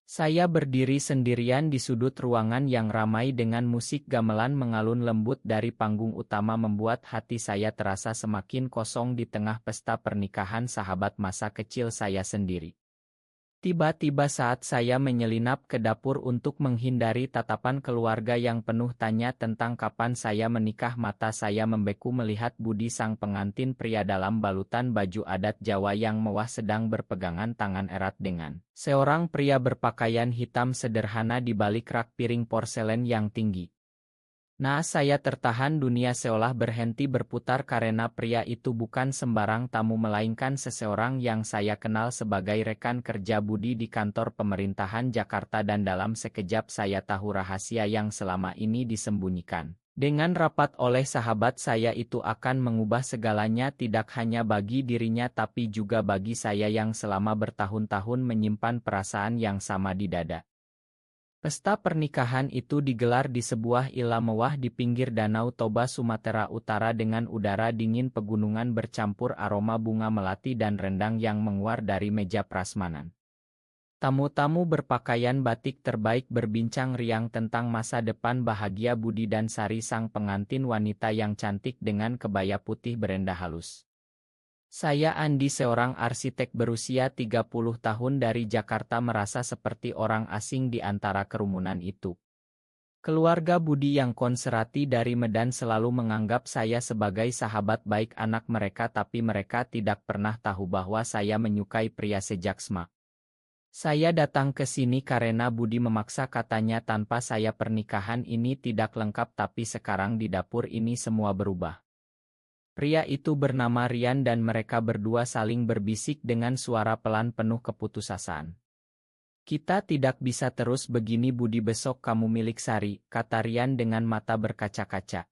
Saya berdiri sendirian di sudut ruangan yang ramai dengan musik gamelan mengalun lembut dari panggung utama membuat hati saya terasa semakin kosong di tengah pesta pernikahan sahabat masa kecil saya sendiri. Tiba-tiba saat saya menyelinap ke dapur untuk menghindari tatapan keluarga yang penuh tanya tentang kapan saya menikah, mata saya membeku melihat Budi sang pengantin pria dalam balutan baju adat Jawa yang mewah sedang berpegangan tangan erat dengan seorang pria berpakaian hitam sederhana di balik rak piring porselen yang tinggi. Nah, saya tertahan, dunia seolah berhenti berputar karena pria itu bukan sembarang tamu melainkan seseorang yang saya kenal sebagai rekan kerja Budi di kantor pemerintahan Jakarta, dan dalam sekejap saya tahu rahasia yang selama ini disembunyikan dengan rapat oleh sahabat saya itu akan mengubah segalanya, tidak hanya bagi dirinya tapi juga bagi saya yang selama bertahun-tahun menyimpan perasaan yang sama di dada. Pesta pernikahan itu digelar di sebuah ila mewah di pinggir Danau Toba, Sumatera Utara, dengan udara dingin pegunungan bercampur aroma bunga melati dan rendang yang menguar dari meja prasmanan. Tamu-tamu berpakaian batik terbaik berbincang riang tentang masa depan bahagia Budi dan Sari, sang pengantin wanita yang cantik dengan kebaya putih berendah halus. Saya, Andi, seorang arsitek berusia 30 tahun dari Jakarta, merasa seperti orang asing di antara kerumunan itu. Keluarga Budi yang konserati dari Medan selalu menganggap saya sebagai sahabat baik anak mereka, tapi mereka tidak pernah tahu bahwa saya menyukai pria sejak SMA. Saya datang ke sini karena Budi memaksa, katanya tanpa saya pernikahan ini tidak lengkap, tapi sekarang di dapur ini semua berubah. Pria itu bernama Rian dan mereka berdua saling berbisik dengan suara pelan penuh keputusasaan. Kita tidak bisa terus begini Budi, besok kamu milik Sari, kata Rian dengan mata berkaca-kaca.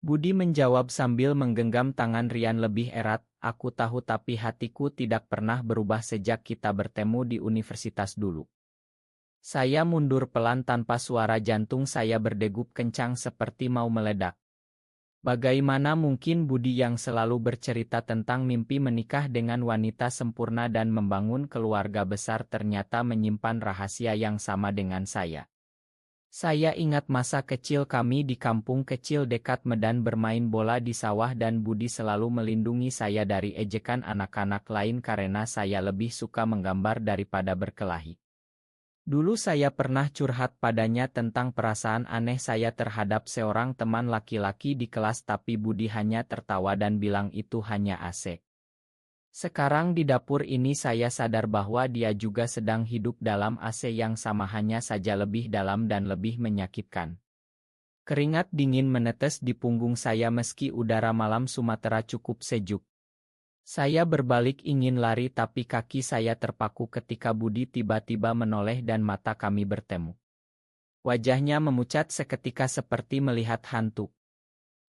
Budi menjawab sambil menggenggam tangan Rian lebih erat, aku tahu tapi hatiku tidak pernah berubah sejak kita bertemu di universitas dulu. Saya mundur pelan tanpa suara, jantung saya berdegup kencang seperti mau meledak. Bagaimana mungkin Budi yang selalu bercerita tentang mimpi menikah dengan wanita sempurna dan membangun keluarga besar ternyata menyimpan rahasia yang sama dengan saya. Saya ingat masa kecil kami di kampung kecil dekat Medan bermain bola di sawah dan Budi selalu melindungi saya dari ejekan anak-anak lain karena saya lebih suka menggambar daripada berkelahi. Dulu saya pernah curhat padanya tentang perasaan aneh saya terhadap seorang teman laki-laki di kelas, tapi Budi hanya tertawa dan bilang itu hanya asik. Sekarang di dapur ini saya sadar bahwa dia juga sedang hidup dalam AC yang sama, hanya saja lebih dalam dan lebih menyakitkan. Keringat dingin menetes di punggung saya meski udara malam Sumatera cukup sejuk. Saya berbalik ingin lari tapi kaki saya terpaku ketika Budi tiba-tiba menoleh dan mata kami bertemu. Wajahnya memucat seketika seperti melihat hantu.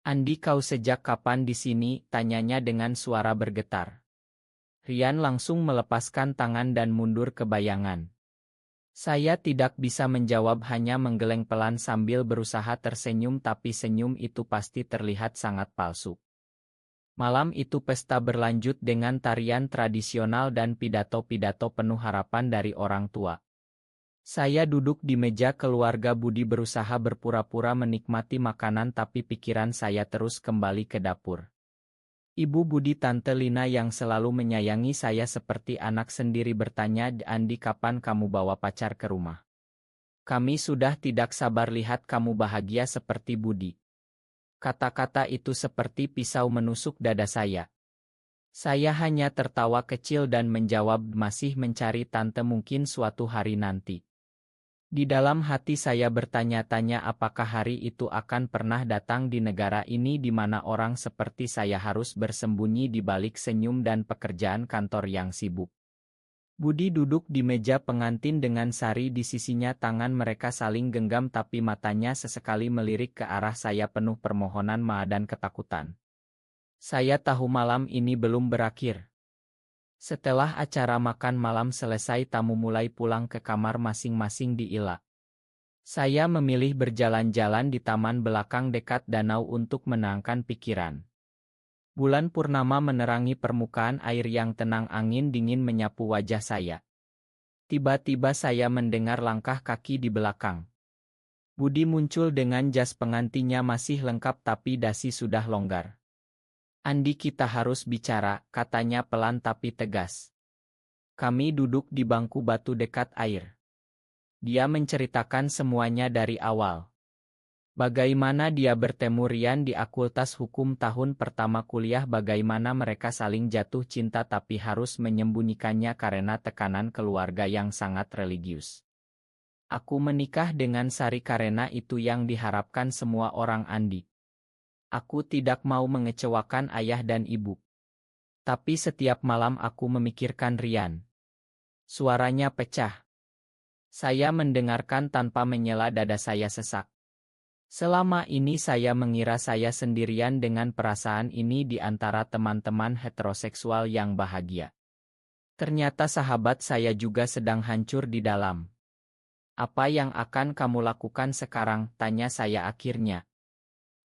Andi, kau sejak kapan di sini? Tanyanya dengan suara bergetar. Rian langsung melepaskan tangan dan mundur ke bayangan. Saya tidak bisa menjawab, hanya menggeleng pelan sambil berusaha tersenyum, tapi senyum itu pasti terlihat sangat palsu. Malam itu pesta berlanjut dengan tarian tradisional dan pidato-pidato penuh harapan dari orang tua. Saya duduk di meja keluarga Budi berusaha berpura-pura menikmati makanan, tapi pikiran saya terus kembali ke dapur. Ibu Budi, Tante Lina yang selalu menyayangi saya seperti anak sendiri, bertanya, Andi, kapan kamu bawa pacar ke rumah? Kami sudah tidak sabar lihat kamu bahagia seperti Budi. Kata-kata itu seperti pisau menusuk dada saya. Saya hanya tertawa kecil dan menjawab, masih mencari tante, mungkin suatu hari nanti. Di dalam hati saya bertanya-tanya apakah hari itu akan pernah datang di negara ini di mana orang seperti saya harus bersembunyi di balik senyum dan pekerjaan kantor yang sibuk. Budi duduk di meja pengantin dengan Sari di sisinya, tangan mereka saling genggam tapi matanya sesekali melirik ke arah saya penuh permohonan maaf dan ketakutan. Saya tahu malam ini belum berakhir. Setelah acara makan malam selesai, tamu mulai pulang ke kamar masing-masing di ila. Saya memilih berjalan-jalan di taman belakang dekat danau untuk menenangkan pikiran. Bulan purnama menerangi permukaan air yang tenang, angin dingin menyapu wajah saya. Tiba-tiba saya mendengar langkah kaki di belakang. Budi muncul dengan jas pengantinnya masih lengkap tapi dasi sudah longgar. "Andi, kita harus bicara," katanya pelan tapi tegas. Kami duduk di bangku batu dekat air. Dia menceritakan semuanya dari awal. Bagaimana dia bertemu Rian di Akultas Hukum tahun pertama kuliah, bagaimana mereka saling jatuh cinta tapi harus menyembunyikannya karena tekanan keluarga yang sangat religius. "Aku menikah dengan Sari karena itu yang diharapkan semua orang, Andi. Aku tidak mau mengecewakan ayah dan ibu. Tapi setiap malam aku memikirkan Rian." Suaranya pecah. Saya mendengarkan tanpa menyela, dada saya sesak. Selama ini saya mengira saya sendirian dengan perasaan ini di antara teman-teman heteroseksual yang bahagia. Ternyata sahabat saya juga sedang hancur di dalam. "Apa yang akan kamu lakukan sekarang?" tanya saya akhirnya.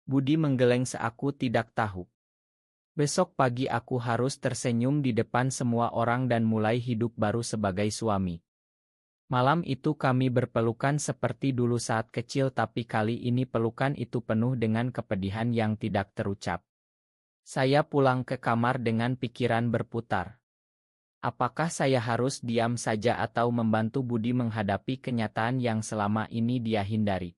Budi menggeleng seaku tidak tahu. "Besok pagi aku harus tersenyum di depan semua orang dan mulai hidup baru sebagai suami." Malam itu kami berpelukan seperti dulu saat kecil, tapi kali ini pelukan itu penuh dengan kepedihan yang tidak terucap. Saya pulang ke kamar dengan pikiran berputar. Apakah saya harus diam saja atau membantu Budi menghadapi kenyataan yang selama ini dia hindari?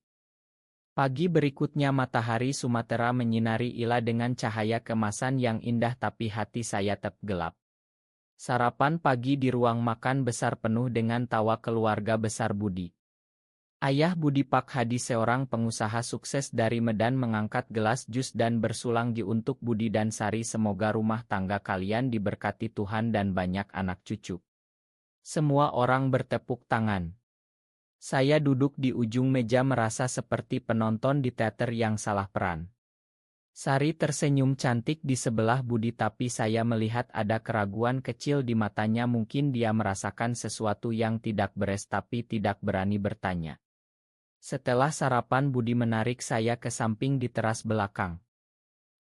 Pagi berikutnya matahari Sumatera menyinari Ila dengan cahaya kemasan yang indah, tapi hati saya tetap gelap. Sarapan pagi di ruang makan besar penuh dengan tawa keluarga besar Budi. Ayah Budi, Pak Hadi, seorang pengusaha sukses dari Medan, mengangkat gelas jus dan bersulang di untuk Budi dan Sari. "Semoga rumah tangga kalian diberkati Tuhan dan banyak anak cucu." Semua orang bertepuk tangan. Saya duduk di ujung meja merasa seperti penonton di teater yang salah peran. Sari tersenyum cantik di sebelah Budi, tapi saya melihat ada keraguan kecil di matanya. Mungkin dia merasakan sesuatu yang tidak beres tapi tidak berani bertanya. Setelah sarapan Budi menarik saya ke samping di teras belakang.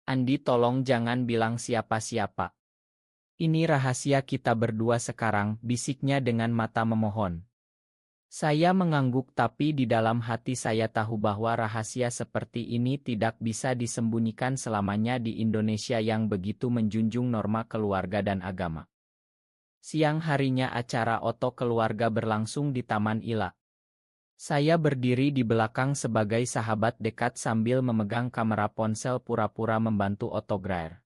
"Andi, tolong jangan bilang siapa-siapa. Ini rahasia kita berdua sekarang," bisiknya dengan mata memohon. Saya mengangguk, tapi di dalam hati saya tahu bahwa rahasia seperti ini tidak bisa disembunyikan selamanya di Indonesia yang begitu menjunjung norma keluarga dan agama. Siang harinya acara oto keluarga berlangsung di Taman Ila. Saya berdiri di belakang sebagai sahabat dekat sambil memegang kamera ponsel pura-pura membantu otografer.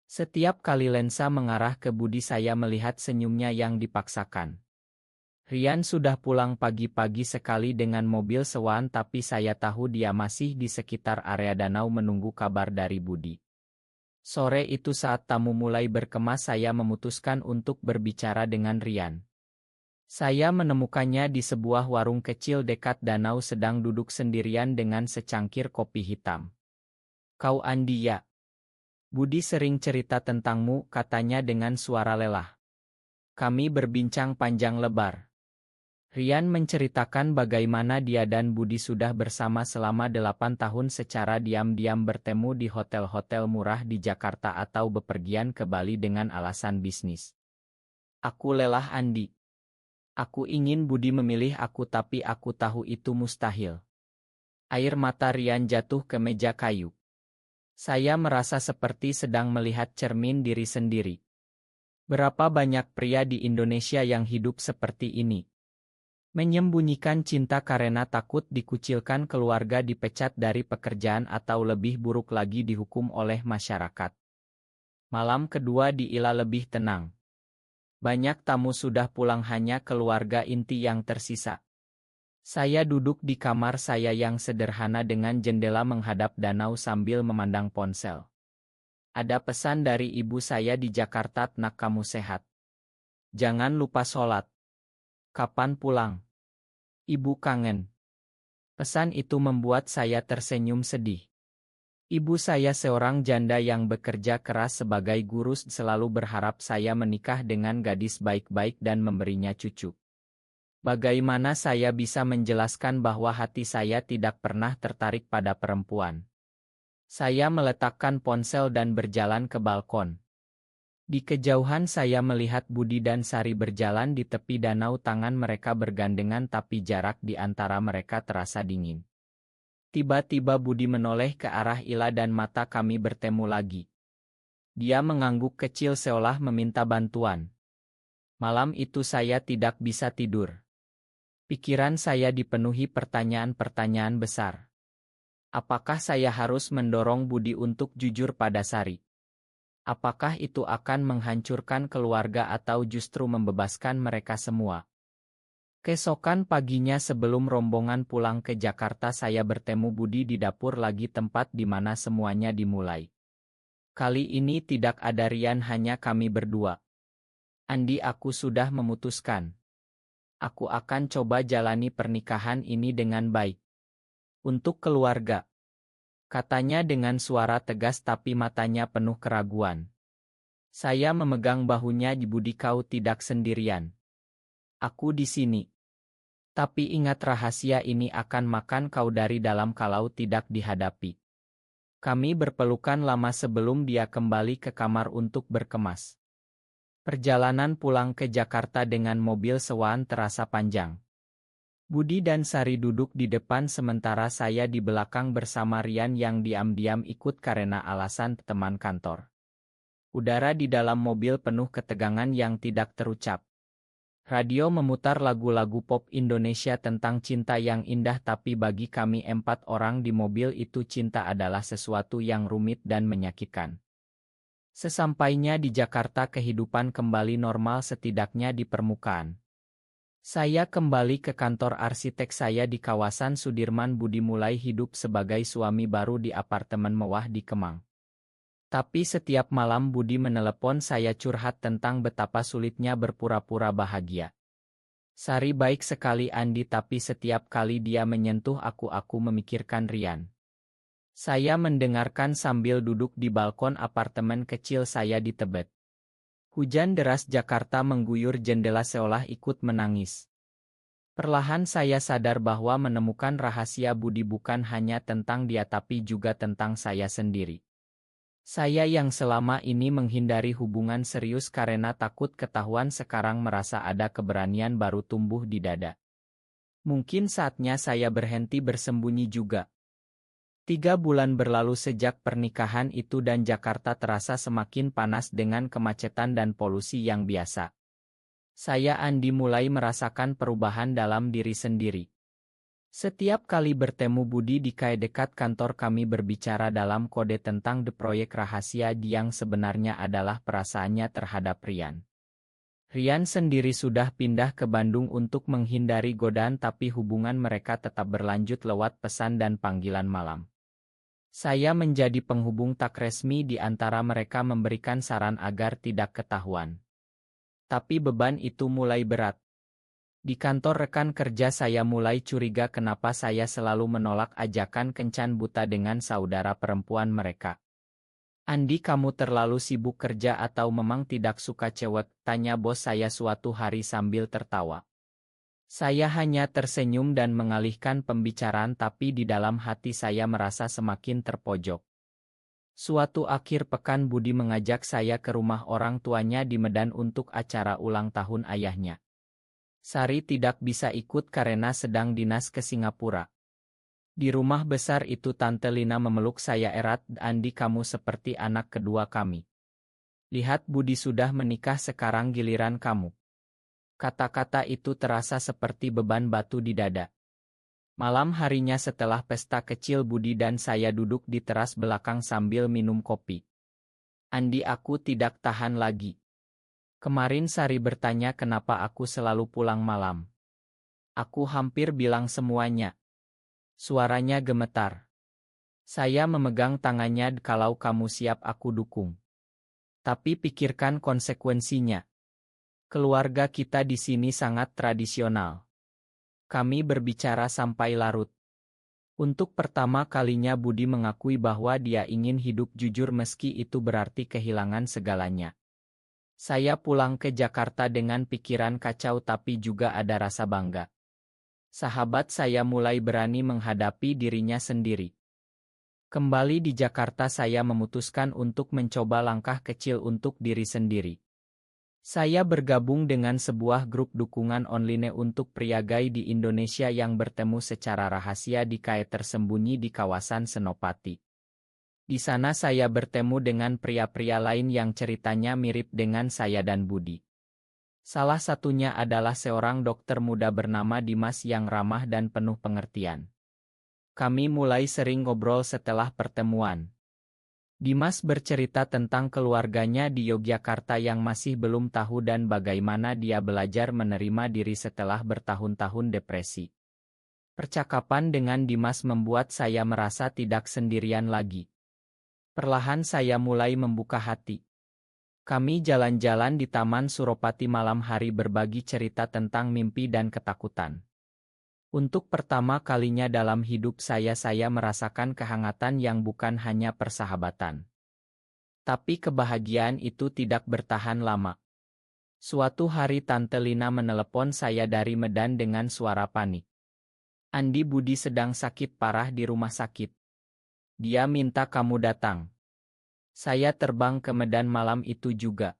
Setiap kali lensa mengarah ke Budi, saya melihat senyumnya yang dipaksakan. Rian sudah pulang pagi-pagi sekali dengan mobil sewaan, tapi saya tahu dia masih di sekitar area danau menunggu kabar dari Budi. Sore itu saat tamu mulai berkemas, saya memutuskan untuk berbicara dengan Rian. Saya menemukannya di sebuah warung kecil dekat danau, sedang duduk sendirian dengan secangkir kopi hitam. "Kau Andi ya? Budi sering cerita tentangmu," katanya dengan suara lelah. Kami berbincang panjang lebar. Rian menceritakan bagaimana dia dan Budi sudah bersama selama 8 tahun, secara diam-diam bertemu di hotel-hotel murah di Jakarta atau bepergian ke Bali dengan alasan bisnis. "Aku lelah, Andi. Aku ingin Budi memilih aku, tapi aku tahu itu mustahil." Air mata Rian jatuh ke meja kayu. Saya merasa seperti sedang melihat cermin diri sendiri. Berapa banyak pria di Indonesia yang hidup seperti ini? Menyembunyikan cinta karena takut dikucilkan keluarga, dipecat dari pekerjaan, atau lebih buruk lagi dihukum oleh masyarakat. Malam kedua di Ila lebih tenang. Banyak tamu sudah pulang, hanya keluarga inti yang tersisa. Saya duduk di kamar saya yang sederhana dengan jendela menghadap danau sambil memandang ponsel. Ada pesan dari ibu saya di Jakarta, "Nak, kamu sehat. Jangan lupa sholat. Kapan pulang? Ibu kangen." Pesan itu membuat saya tersenyum sedih. Ibu saya seorang janda yang bekerja keras sebagai guru, selalu berharap saya menikah dengan gadis baik-baik dan memberinya cucu. Bagaimana saya bisa menjelaskan bahwa hati saya tidak pernah tertarik pada perempuan? Saya meletakkan ponsel dan berjalan ke balkon. Di kejauhan saya melihat Budi dan Sari berjalan di tepi danau, tangan mereka bergandengan tapi jarak di antara mereka terasa dingin. Tiba-tiba Budi menoleh ke arah Ila dan mata kami bertemu lagi. Dia mengangguk kecil seolah meminta bantuan. Malam itu saya tidak bisa tidur. Pikiran saya dipenuhi pertanyaan-pertanyaan besar. Apakah saya harus mendorong Budi untuk jujur pada Sari? Apakah itu akan menghancurkan keluarga atau justru membebaskan mereka semua? Keesokan paginya sebelum rombongan pulang ke Jakarta, saya bertemu Budi di dapur lagi, tempat di mana semuanya dimulai. Kali ini tidak ada Rian, hanya kami berdua. Andi, aku sudah memutuskan. Aku akan coba jalani pernikahan ini dengan baik. Untuk keluarga, katanya dengan suara tegas tapi matanya penuh keraguan. Saya memegang bahunya. Budi, kau tidak sendirian. Aku di sini. Tapi ingat, rahasia ini akan makan kau dari dalam kalau tidak dihadapi. Kami berpelukan lama sebelum dia kembali ke kamar untuk berkemas. Perjalanan pulang ke Jakarta dengan mobil sewaan terasa panjang. Budi dan Sari duduk di depan sementara saya di belakang bersama Rian yang diam-diam ikut karena alasan teman kantor. Udara di dalam mobil penuh ketegangan yang tidak terucap. Radio memutar lagu-lagu pop Indonesia tentang cinta yang indah, tapi bagi kami 4 orang di mobil itu cinta adalah sesuatu yang rumit dan menyakitkan. Sesampainya di Jakarta, kehidupan kembali normal setidaknya di permukaan. Saya kembali ke kantor arsitek saya di kawasan Sudirman. Budi mulai hidup sebagai suami baru di apartemen mewah di Kemang. Tapi setiap malam Budi menelepon saya curhat tentang betapa sulitnya berpura-pura bahagia. Sari baik sekali Andi, tapi setiap kali dia menyentuh aku memikirkan Rian. Saya mendengarkan sambil duduk di balkon apartemen kecil saya di Tebet. Hujan deras Jakarta mengguyur jendela seolah ikut menangis. Perlahan saya sadar bahwa menemukan rahasia Budi bukan hanya tentang dia tapi juga tentang saya sendiri. Saya yang selama ini menghindari hubungan serius karena takut ketahuan, sekarang merasa ada keberanian baru tumbuh di dada. Mungkin saatnya saya berhenti bersembunyi juga. 3 bulan berlalu sejak pernikahan itu dan Jakarta terasa semakin panas dengan kemacetan dan polusi yang biasa. Saya Andi mulai merasakan perubahan dalam diri sendiri. Setiap kali bertemu Budi di kai dekat kantor, kami berbicara dalam kode tentang proyek rahasia yang sebenarnya adalah perasaannya terhadap Rian. Rian sendiri sudah pindah ke Bandung untuk menghindari godaan, tapi hubungan mereka tetap berlanjut lewat pesan dan panggilan malam. Saya menjadi penghubung tak resmi di antara mereka, memberikan saran agar tidak ketahuan. Tapi beban itu mulai berat. Di kantor rekan kerja saya mulai curiga kenapa saya selalu menolak ajakan kencan buta dengan saudara perempuan mereka. Andi, kamu terlalu sibuk kerja atau memang tidak suka cewek? Tanya bos saya suatu hari sambil tertawa. Saya hanya tersenyum dan mengalihkan pembicaraan, tapi di dalam hati saya merasa semakin terpojok. Suatu akhir pekan Budi mengajak saya ke rumah orang tuanya di Medan untuk acara ulang tahun ayahnya. Sari tidak bisa ikut karena sedang dinas ke Singapura. Di rumah besar itu Tante Lina memeluk saya erat. Andi, kamu seperti anak kedua kami. Lihat, Budi sudah menikah, sekarang giliran kamu. Kata-kata itu terasa seperti beban batu di dada. Malam harinya setelah pesta kecil, Budi dan saya duduk di teras belakang sambil minum kopi. Andi, aku tidak tahan lagi. Kemarin Sari bertanya kenapa aku selalu pulang malam. Aku hampir bilang semuanya. Suaranya gemetar. Saya memegang tangannya. Kalau kamu siap aku dukung. Tapi pikirkan konsekuensinya. Keluarga kita di sini sangat tradisional. Kami berbicara sampai larut. Untuk pertama kalinya Budi mengakui bahwa dia ingin hidup jujur meski itu berarti kehilangan segalanya. Saya pulang ke Jakarta dengan pikiran kacau tapi juga ada rasa bangga. Sahabat saya mulai berani menghadapi dirinya sendiri. Kembali di Jakarta saya memutuskan untuk mencoba langkah kecil untuk diri sendiri. Saya bergabung dengan sebuah grup dukungan online untuk pria gay di Indonesia yang bertemu secara rahasia di KAE tersembunyi di kawasan Senopati. Di sana saya bertemu dengan pria-pria lain yang ceritanya mirip dengan saya dan Budi. Salah satunya adalah seorang dokter muda bernama Dimas yang ramah dan penuh pengertian. Kami mulai sering ngobrol setelah pertemuan. Dimas bercerita tentang keluarganya di Yogyakarta yang masih belum tahu dan bagaimana dia belajar menerima diri setelah bertahun-tahun depresi. Percakapan dengan Dimas membuat saya merasa tidak sendirian lagi. Perlahan saya mulai membuka hati. Kami jalan-jalan di Taman Suropati malam hari berbagi cerita tentang mimpi dan ketakutan. Untuk pertama kalinya dalam hidup saya merasakan kehangatan yang bukan hanya persahabatan. Tapi kebahagiaan itu tidak bertahan lama. Suatu hari Tante Lina menelepon saya dari Medan dengan suara panik. Andi Budi sedang sakit parah di rumah sakit. Dia minta kamu datang. Saya terbang ke Medan malam itu juga.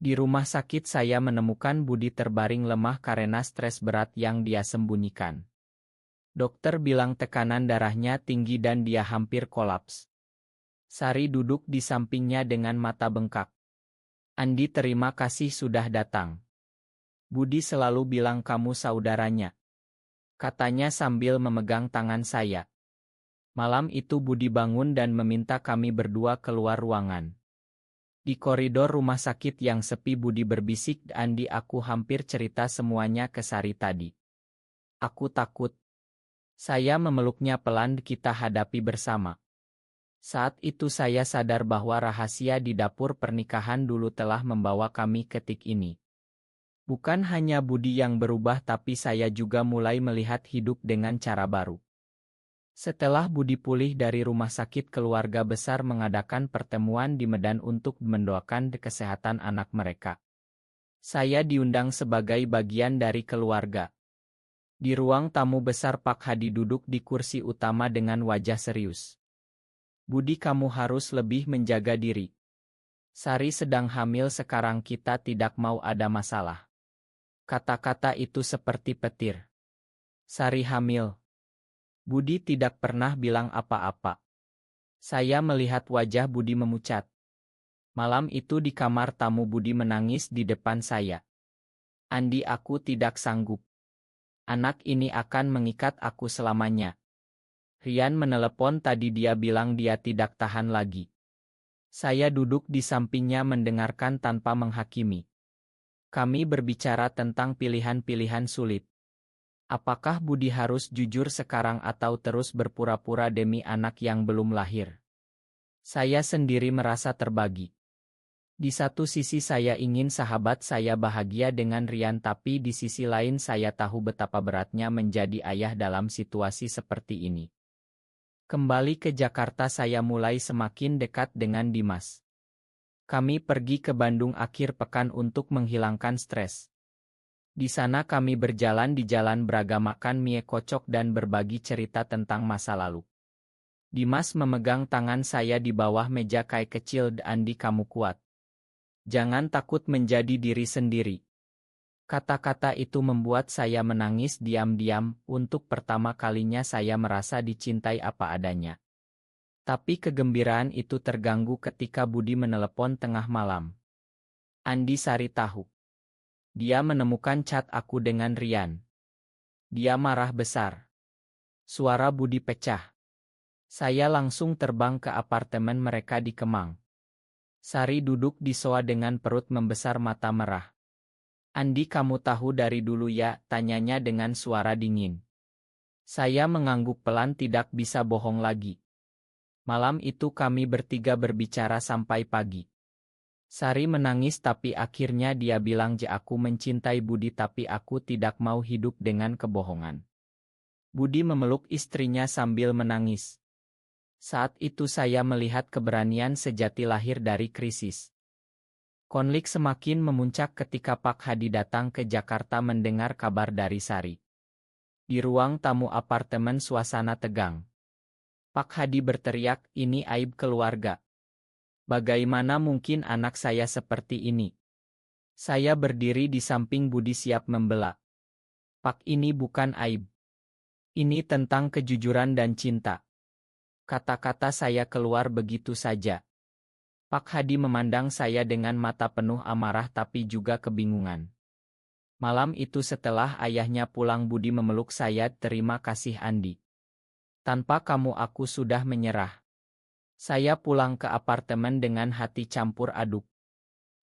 Di rumah sakit saya menemukan Budi terbaring lemah karena stres berat yang dia sembunyikan. Dokter bilang tekanan darahnya tinggi dan dia hampir kolaps. Sari duduk di sampingnya dengan mata bengkak. Andi, terima kasih sudah datang. Budi selalu bilang kamu saudaranya, katanya sambil memegang tangan saya. Malam itu Budi bangun dan meminta kami berdua keluar ruangan. Di koridor rumah sakit yang sepi Budi berbisik, Andi, aku hampir cerita semuanya ke Sari tadi. Aku takut. Saya memeluknya pelan, kita hadapi bersama. Saat itu saya sadar bahwa rahasia di dapur pernikahan dulu telah membawa kami ke titik ini. Bukan hanya Budi yang berubah tapi saya juga mulai melihat hidup dengan cara baru. Setelah Budi pulih dari rumah sakit, keluarga besar mengadakan pertemuan di Medan untuk mendoakan kesehatan anak mereka. Saya diundang sebagai bagian dari keluarga. Di ruang tamu besar Pak Hadi duduk di kursi utama dengan wajah serius. Budi, kamu harus lebih menjaga diri. Sari sedang hamil sekarang, kita tidak mau ada masalah. Kata-kata itu seperti petir. Sari hamil. Budi tidak pernah bilang apa-apa. Saya melihat wajah Budi memucat. Malam itu di kamar tamu Budi menangis di depan saya. Andi, aku tidak sanggup. Anak ini akan mengikat aku selamanya. Rian menelepon tadi, dia bilang dia tidak tahan lagi. Saya duduk di sampingnya mendengarkan tanpa menghakimi. Kami berbicara tentang pilihan-pilihan sulit. Apakah Budi harus jujur sekarang atau terus berpura-pura demi anak yang belum lahir? Saya sendiri merasa terbagi. Di satu sisi saya ingin sahabat saya bahagia dengan Rian, tapi di sisi lain saya tahu betapa beratnya menjadi ayah dalam situasi seperti ini. Kembali ke Jakarta saya mulai semakin dekat dengan Dimas. Kami pergi ke Bandung akhir pekan untuk menghilangkan stres. Di sana kami berjalan di Jalan Braga, makan mie kocok dan berbagi cerita tentang masa lalu. Dimas memegang tangan saya di bawah meja, kayak kecil, Andi, kamu kuat. Jangan takut menjadi diri sendiri. Kata-kata itu membuat saya menangis diam-diam. Untuk pertama kalinya saya merasa dicintai apa adanya. Tapi kegembiraan itu terganggu ketika Budi menelepon tengah malam. Andi, Sari tahu. Dia menemukan chat aku dengan Rian. Dia marah besar. Suara Budi pecah. Saya langsung terbang ke apartemen mereka di Kemang. Sari duduk di sofa dengan perut membesar, mata merah. Andi, kamu tahu dari dulu ya? Tanyanya dengan suara dingin. Saya mengangguk pelan, tidak bisa bohong lagi. Malam itu kami bertiga berbicara sampai pagi. Sari menangis tapi akhirnya dia bilang, aku mencintai Budi tapi aku tidak mau hidup dengan kebohongan. Budi memeluk istrinya sambil menangis. Saat itu saya melihat keberanian sejati lahir dari krisis. Konflik semakin memuncak ketika Pak Hadi datang ke Jakarta mendengar kabar dari Sari. Di ruang tamu apartemen suasana tegang. Pak Hadi berteriak, ini aib keluarga. Bagaimana mungkin anak saya seperti ini? Saya berdiri di samping Budi siap membela. Pak, ini bukan aib. Ini tentang kejujuran dan cinta. Kata-kata saya keluar begitu saja. Pak Hadi memandang saya dengan mata penuh amarah tapi juga kebingungan. Malam itu setelah ayahnya pulang Budi memeluk saya, terima kasih Andi. Tanpa kamu aku sudah menyerah. Saya pulang ke apartemen dengan hati campur aduk.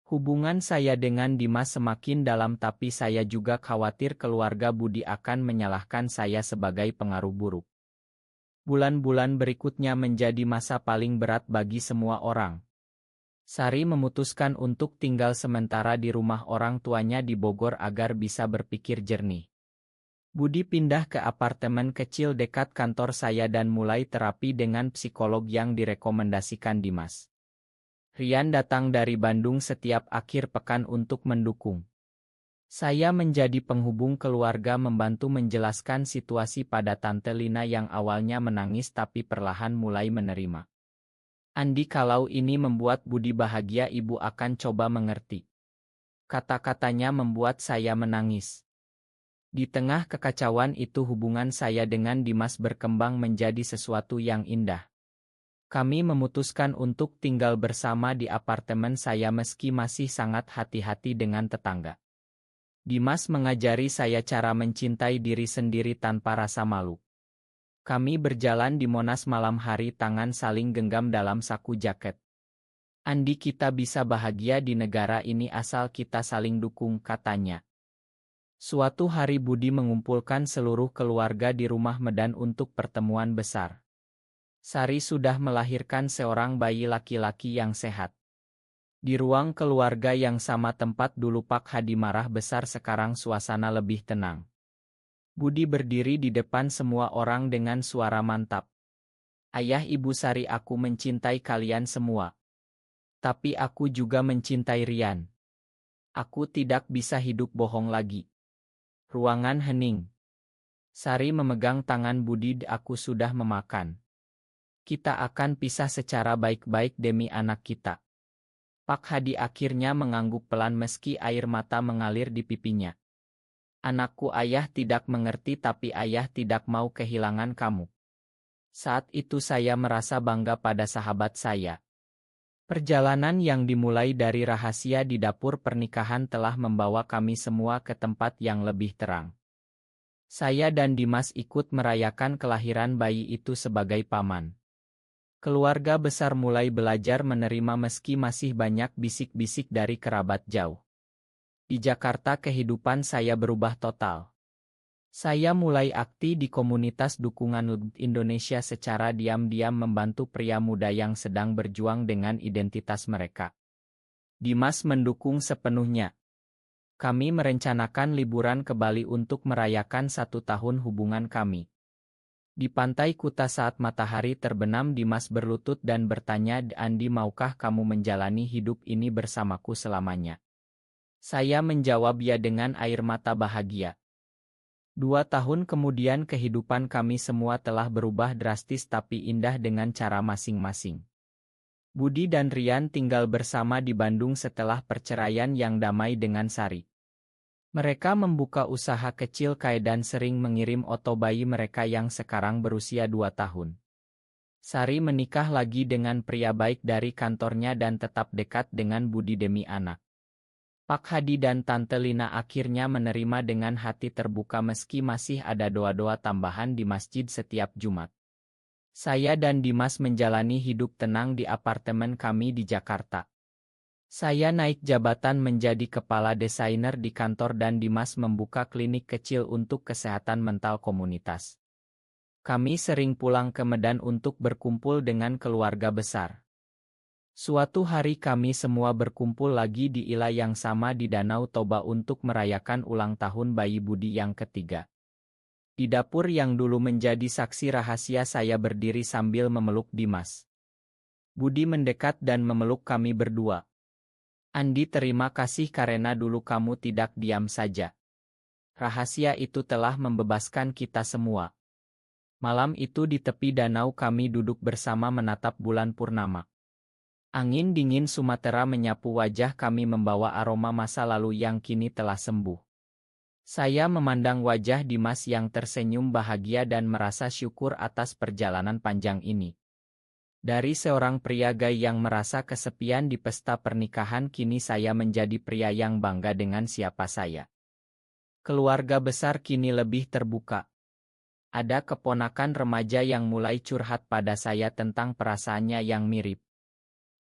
Hubungan saya dengan Dimas semakin dalam tapi saya juga khawatir keluarga Budi akan menyalahkan saya sebagai pengaruh buruk. Bulan-bulan berikutnya menjadi masa paling berat bagi semua orang. Sari memutuskan untuk tinggal sementara di rumah orang tuanya di Bogor agar bisa berpikir jernih. Budi pindah ke apartemen kecil dekat kantor saya dan mulai terapi dengan psikolog yang direkomendasikan Dimas. Rian datang dari Bandung setiap akhir pekan untuk mendukung. Saya menjadi penghubung keluarga membantu menjelaskan situasi pada Tante Lina yang awalnya menangis tapi perlahan mulai menerima. Andi, kalau ini membuat Budi bahagia ibu akan coba mengerti. Kata-katanya membuat saya menangis. Di tengah kekacauan itu hubungan saya dengan Dimas berkembang menjadi sesuatu yang indah. Kami memutuskan untuk tinggal bersama di apartemen saya meski masih sangat hati-hati dengan tetangga. Dimas mengajari saya cara mencintai diri sendiri tanpa rasa malu. Kami berjalan di Monas malam hari tangan saling genggam dalam saku jaket. Andi, kita bisa bahagia di negara ini asal kita saling dukung, katanya. Suatu hari Budi mengumpulkan seluruh keluarga di rumah Medan untuk pertemuan besar. Sari sudah melahirkan seorang bayi laki-laki yang sehat. Di ruang keluarga yang sama tempat dulu Pak Hadi marah besar sekarang suasana lebih tenang. Budi berdiri di depan semua orang dengan suara mantap. Ayah, Ibu, Sari, aku mencintai kalian semua. Tapi aku juga mencintai Rian. Aku tidak bisa hidup bohong lagi. Ruangan hening. Sari memegang tangan Budi, aku sudah memakan. Kita akan pisah secara baik-baik demi anak kita. Pak Hadi akhirnya mengangguk pelan meski air mata mengalir di pipinya. Anakku, ayah tidak mengerti tapi ayah tidak mau kehilangan kamu. Saat itu saya merasa bangga pada sahabat saya. Perjalanan yang dimulai dari rahasia di dapur pernikahan telah membawa kami semua ke tempat yang lebih terang. Saya dan Dimas ikut merayakan kelahiran bayi itu sebagai paman. Keluarga besar mulai belajar menerima meski masih banyak bisik-bisik dari kerabat jauh. Di Jakarta kehidupan saya berubah total. Saya mulai aktif di komunitas dukungan Indonesia secara diam-diam membantu pria muda yang sedang berjuang dengan identitas mereka. Dimas mendukung sepenuhnya. Kami merencanakan liburan ke Bali untuk merayakan 1 tahun hubungan kami. Di pantai Kuta saat matahari terbenam Dimas berlutut dan bertanya, Andi, maukah kamu menjalani hidup ini bersamaku selamanya? Saya menjawab ya dengan air mata bahagia. 2 tahun kemudian kehidupan kami semua telah berubah drastis tapi indah dengan cara masing-masing. Budi dan Rian tinggal bersama di Bandung setelah perceraian yang damai dengan Sari. Mereka membuka usaha kecil dan sering mengirim oto bayi mereka yang sekarang berusia 2 tahun. Sari menikah lagi dengan pria baik dari kantornya dan tetap dekat dengan Budi demi anak. Pak Hadi dan Tante Lina akhirnya menerima dengan hati terbuka meski masih ada doa-doa tambahan di masjid setiap Jumat. Saya dan Dimas menjalani hidup tenang di apartemen kami di Jakarta. Saya naik jabatan menjadi kepala desainer di kantor dan Dimas membuka klinik kecil untuk kesehatan mental komunitas. Kami sering pulang ke Medan untuk berkumpul dengan keluarga besar. Suatu hari kami semua berkumpul lagi di ila yang sama di Danau Toba untuk merayakan ulang tahun bayi Budi yang ketiga. Di dapur yang dulu menjadi saksi rahasia saya berdiri sambil memeluk Dimas. Budi mendekat dan memeluk kami berdua. Andi, terima kasih karena dulu kamu tidak diam saja. Rahasia itu telah membebaskan kita semua. Malam itu di tepi danau kami duduk bersama menatap bulan purnama. Angin dingin Sumatera menyapu wajah kami membawa aroma masa lalu yang kini telah sembuh. Saya memandang wajah Dimas yang tersenyum bahagia dan merasa syukur atas perjalanan panjang ini. Dari seorang pria gay yang merasa kesepian di pesta pernikahan, kini saya menjadi pria yang bangga dengan siapa saya. Keluarga besar kini lebih terbuka. Ada keponakan remaja yang mulai curhat pada saya tentang perasaannya yang mirip.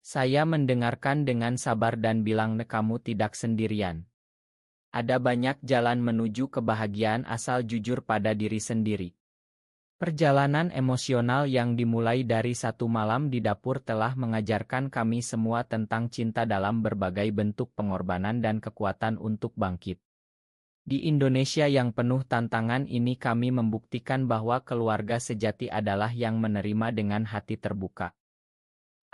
Saya mendengarkan dengan sabar dan bilang, kamu tidak sendirian. Ada banyak jalan menuju kebahagiaan asal jujur pada diri sendiri. Perjalanan emosional yang dimulai dari satu malam di dapur telah mengajarkan kami semua tentang cinta dalam berbagai bentuk pengorbanan dan kekuatan untuk bangkit. Di Indonesia yang penuh tantangan ini kami membuktikan bahwa keluarga sejati adalah yang menerima dengan hati terbuka.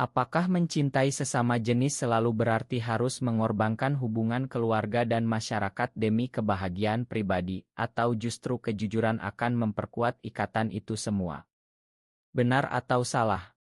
Apakah mencintai sesama jenis selalu berarti harus mengorbankan hubungan keluarga dan masyarakat demi kebahagiaan pribadi, atau justru kejujuran akan memperkuat ikatan itu semua? Benar atau salah?